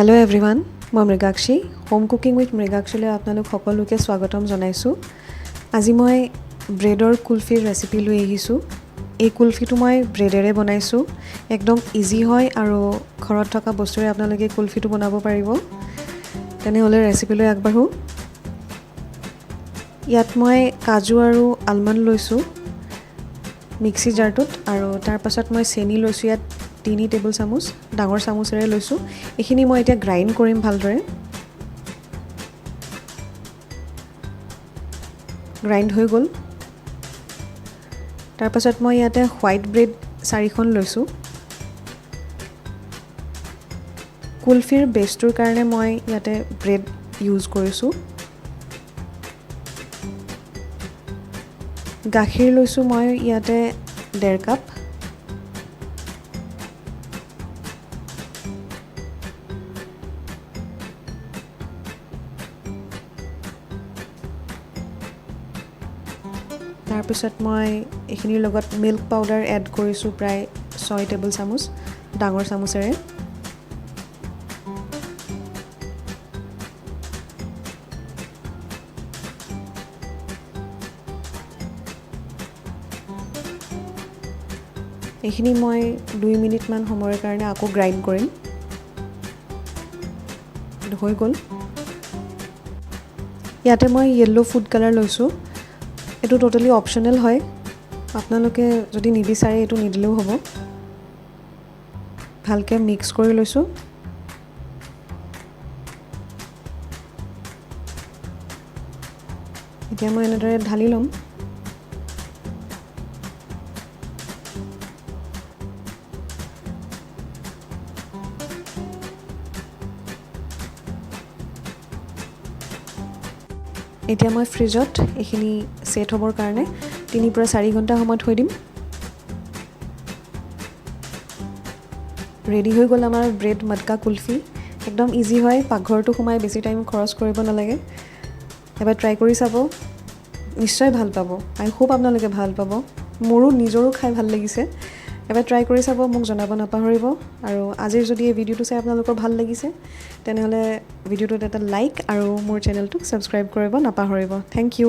Hello everyone, মই Mrigakshi, Home Cooking with Mrigakshi লৈ আপোনালোক সকলোকে স্বাগতম জনাইছো। আজি মই ব্ৰেডৰ কুলফিৰ ৰেচিপি লৈ আহিছো। এই কুলফিটো মই ব্ৰেডেৰে বনাইছো। একদম ইজি হয় আৰু ঘৰত থকা বস্তুৰে আপোনালোকে কুলফিটো বনাব পাৰিব। তেনেহলে ৰেচিপিলৈ আগবাঢ়ো। ইয়াত মই কাজু আৰু আলমণ্ড লৈছো মিক্সি জাৰটোত আৰু তাৰ পাছত মই চেনি লৈছো ইয়াত 3 টেবুল চামুচ ডাঙৰ চামুচেৰে লৈছো। এখিনি মই এতিয়া গ্ৰাইন্ড কৰিম ভালদৰে। গ্ৰাইন্ড হৈ গ'ল। তাৰ পাছত মই ইয়াতে হোৱাইট ব্ৰেড 4খন লৈছো। কুলফিৰ বেছটোৰ কাৰণে মই ইয়াতে ব্ৰেড ইউজ কৰিছো। গাখীৰ লৈছো মই ইয়াতে 1.5 কাপ। তাৰ পিছত মই এখিনিৰ লগত মিল্ক পাউডাৰ এড কৰিছো প্ৰায় 6 টেবুল চামুচ ডাঙৰ চামুচেৰে। এখিনি মই 2 মিনিট মান সময়ৰ কাৰণে আকৌ গ্ৰাইন্ড কৰিম। হৈ গ'ল। ইয়াতে মই yellow food color লৈছো। এটো টোটালি অপচনেল হয়। আপোনালোকে যদি নিবিচাৰে এটো নিদিলেও হ'ব। ভালকে মিক্স কৰি লৈছো। এতিয়া মই এনেদৰে ঢালি লম। এতিয়া মই ফ্ৰিজত এখিনি সেট হ'বৰ কাৰণে 3 পৰা 4 ঘণ্টা সময় থৈ দিম। ৰেডি হৈ গ'ল আমাৰ ব্ৰেড মটকা কুলফি। একদম ইজি হয়, পাকঘৰটো সোমাই বেছি টাইম খৰচ কৰিব নালাগে। এবাৰ ট্ৰাই কৰি চাব। নিশ্চয় ভাল পাব। আই হোপ আপোনালোকে ভাল পাব। মোৰো নিজৰো খাই ভাল লাগিছে। এবাৰ ট্ৰাই কৰি চাব, মোক জনাব নাপাহৰিব। আৰু আজিৰ যদি এই ভিডিওটো চাই আপোনালোকৰ ভাল লাগিছে তেনেহলে ভিডিওটোত এটা লাইক আৰু মোৰ চেনেলটোক সাবস্ক্ৰাইব কৰিব নাপাহৰিব। Thank U.